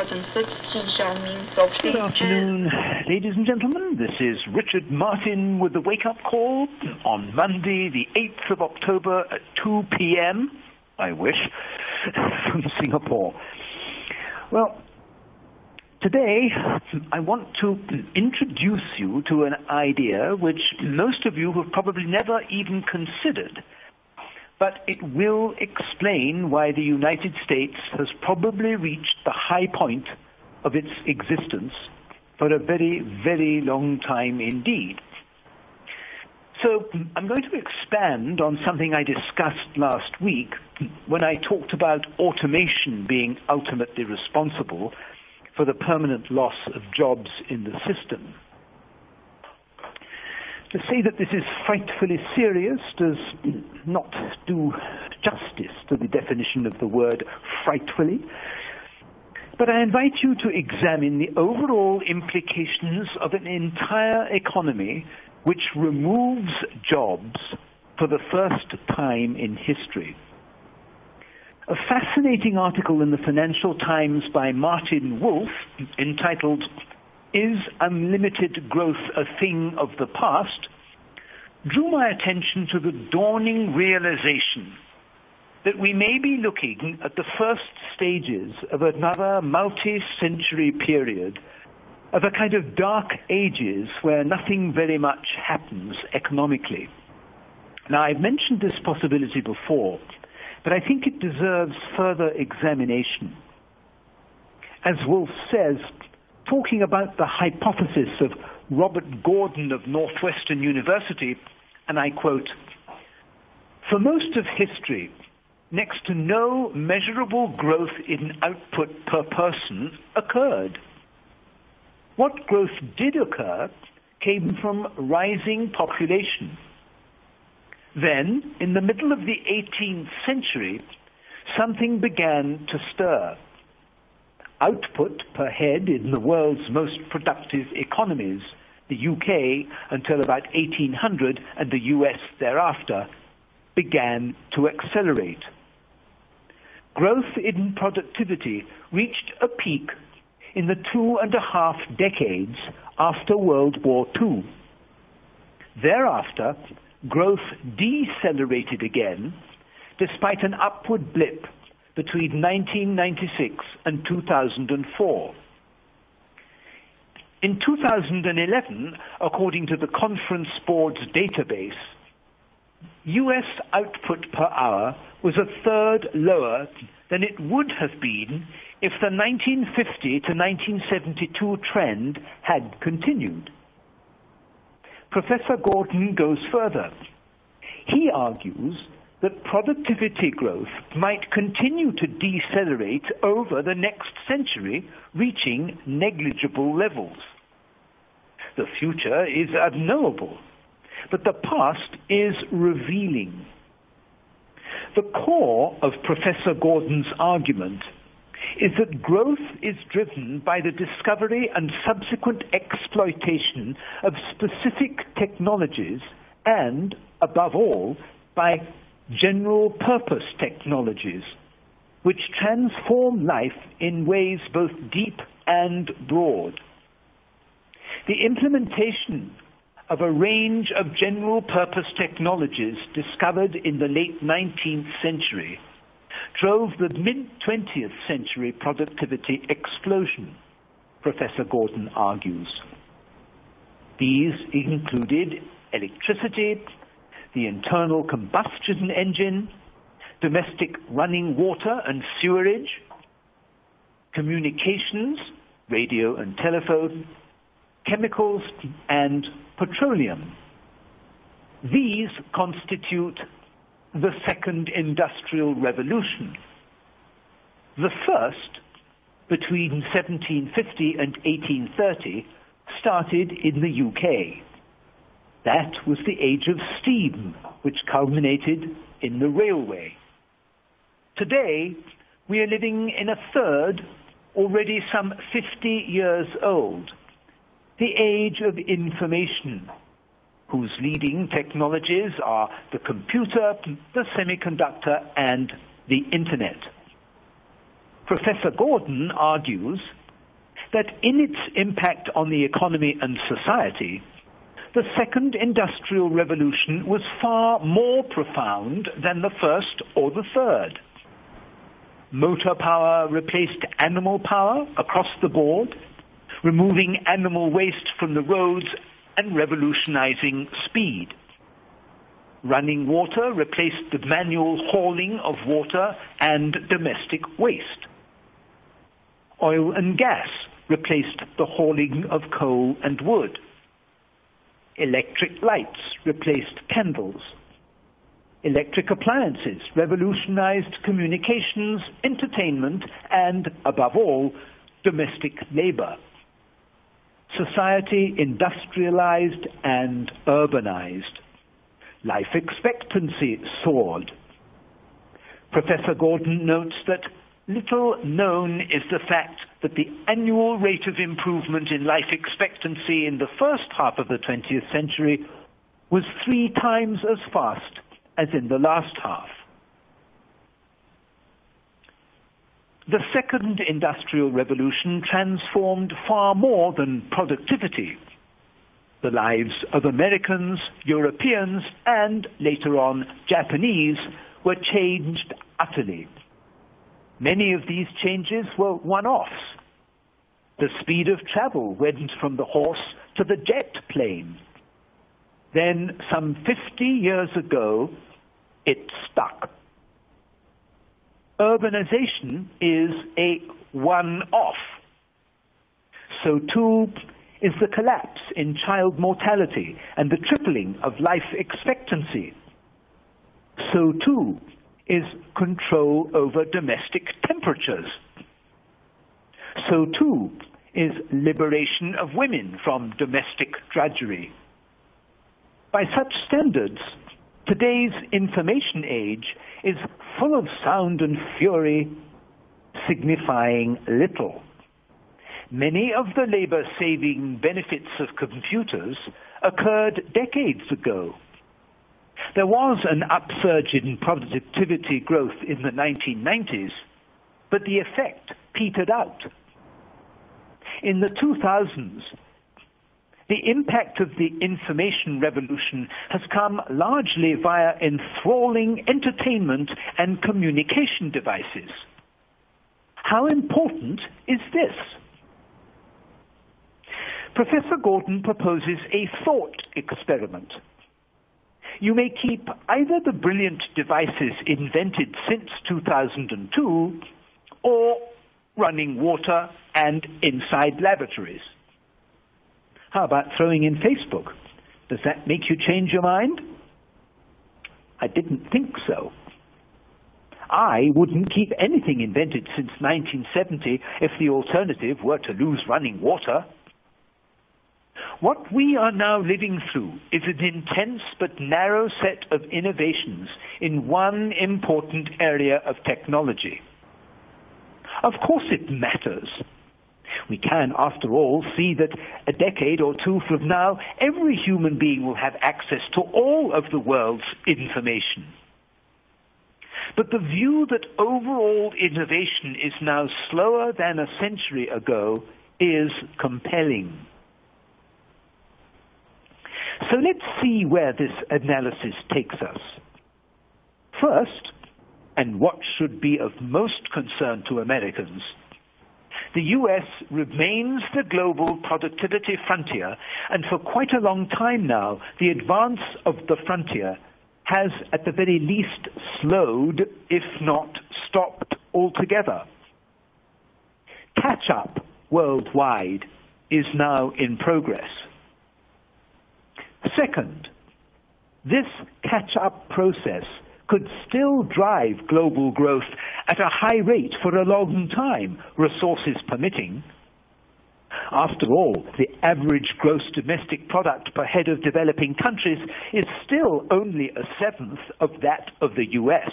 Good afternoon, ladies and gentlemen. This is Richard Martin with the wake-up call on Monday, the 8th of October at 2 p.m., I wish, from Singapore. Well, today I want to introduce you to an idea which most of you have probably never even considered, but it will explain why the United States has probably reached the high point of its existence for a very, very long time indeed. So I'm going to expand on something I discussed last week when I talked about automation being ultimately responsible for the permanent loss of jobs in the system. To say that this is frightfully serious does not do justice to the definition of the word frightfully, but I invite you to examine the overall implications of an entire economy which removes jobs for the first time in history. A fascinating article in the Financial Times by Martin Wolf, entitled "Is Unlimited Growth a Thing of the Past?", drew my attention to the dawning realization that we may be looking at the first stages of another multi-century period of a kind of dark ages where nothing very much happens economically. Now, I've mentioned this possibility before, but I think it deserves further examination. As Wolf says, talking about the hypothesis of Robert Gordon of Northwestern University, and I quote, "For most of history, next to no measurable growth in output per person occurred. What growth did occur came from rising population. Then, in the middle of the 18th century, something began to stir. Output per head in the world's most productive economies, the UK until about 1800 and the US thereafter, began to accelerate. Growth in productivity reached a peak in the 2.5 decades after World War II. Thereafter, growth decelerated again, despite an upward blip between 1996 and 2004. In 2011, according to the Conference Board's database, US output per hour was a third lower than it would have been if the 1950 to 1972 trend had continued. Professor Gordon goes further. He argues that productivity growth might continue to decelerate over the next century, reaching negligible levels. The future is unknowable, but the past is revealing. The core of Professor Gordon's argument is that growth is driven by the discovery and subsequent exploitation of specific technologies and, above all, by general-purpose technologies, which transform life in ways both deep and broad. The implementation of a range of general-purpose technologies discovered in the late 19th century drove the mid-20th century productivity explosion, Professor Gordon argues. These included electricity, the internal combustion engine, domestic running water and sewerage, communications, radio and telephone, chemicals, and petroleum. These constitute the Second Industrial Revolution. The first, between 1750 and 1830, started in the UK. That was the age of steam, which culminated in the railway. Today, we are living in a third, already some 50 years old, the age of information, whose leading technologies are the computer, the semiconductor, and the internet. Professor Gordon argues that in its impact on the economy and society, the second industrial revolution was far more profound than the first or the third. Motor power replaced animal power across the board, removing animal waste from the roads and revolutionizing speed. Running water replaced the manual hauling of water and domestic waste. Oil and gas replaced the hauling of coal and wood. Electric lights replaced candles. Electric appliances revolutionized communications, entertainment, and, above all, domestic labor. Society industrialized and urbanized. Life expectancy soared. Professor Gordon notes that little known is the fact that the annual rate of improvement in life expectancy in the first half of the 20th century was 3 times as fast as in the last half. The second industrial revolution transformed far more than productivity. The lives of Americans, Europeans, and later on Japanese were changed utterly. Many of these changes were one-offs. The speed of travel went from the horse to the jet plane. Then, some 50 years ago, it stuck. Urbanization is a one-off. So too is the collapse in child mortality and the tripling of life expectancy. So too is control over domestic temperatures. So too is liberation of women from domestic drudgery. By such standards, today's information age is full of sound and fury, signifying little. Many of the labor-saving benefits of computers occurred decades ago. There was an upsurge in productivity growth in the 1990s, but the effect petered out. In the 2000s, the impact of the information revolution has come largely via enthralling entertainment and communication devices. How important is this? Professor Gordon proposes a thought experiment. You may keep either the brilliant devices invented since 2002 or running water and inside laboratories. How about throwing in Facebook? Does that make you change your mind? I didn't think so. I wouldn't keep anything invented since 1970 if the alternative were to lose running water. What we are now living through is an intense but narrow set of innovations in one important area of technology. Of course it matters. We can, after all, see that a decade or two from now, every human being will have access to all of the world's information. But the view that overall innovation is now slower than a century ago is compelling. So let's see where this analysis takes us. First, and what should be of most concern to Americans, the U.S. remains the global productivity frontier, and for quite a long time now, the advance of the frontier has at the very least slowed, if not stopped altogether. Catch-up worldwide is now in progress. Second, this catch-up process could still drive global growth at a high rate for a long time, resources permitting. After all, the average gross domestic product per head of developing countries is still only a seventh of that of the U.S.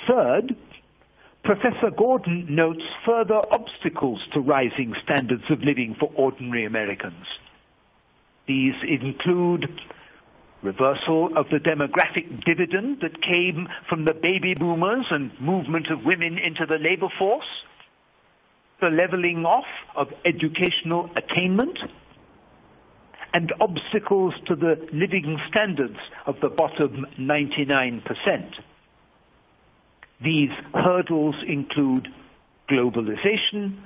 Third, Professor Gordon notes further obstacles to rising standards of living for ordinary Americans. These include reversal of the demographic dividend that came from the baby boomers and movement of women into the labor force, the leveling off of educational attainment, and obstacles to the living standards of the bottom 99%. These hurdles include globalization,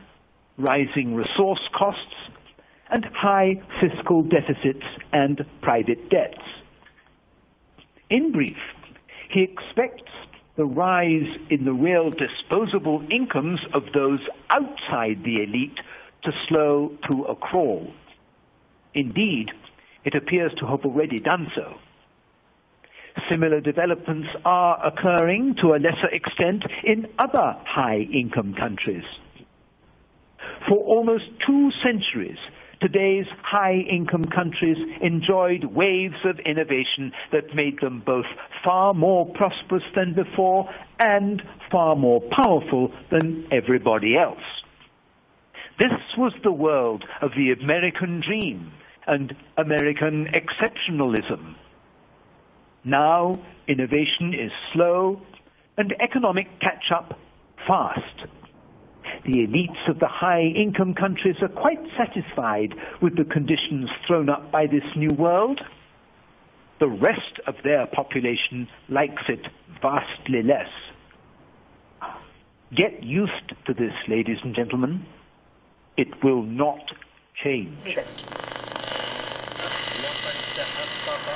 rising resource costs, and high fiscal deficits and private debts. In brief, he expects the rise in the real disposable incomes of those outside the elite to slow to a crawl. Indeed, it appears to have already done so. Similar developments are occurring to a lesser extent in other high-income countries. For almost 2 centuries, today's high-income countries enjoyed waves of innovation that made them both far more prosperous than before and far more powerful than everybody else. This was the world of the American dream and American exceptionalism. Now, innovation is slow and economic catch-up fast. The elites of the high-income countries are quite satisfied with the conditions thrown up by this new world. The rest of their population likes it vastly less. Get used to this, ladies and gentlemen. It will not change. لقد تحقق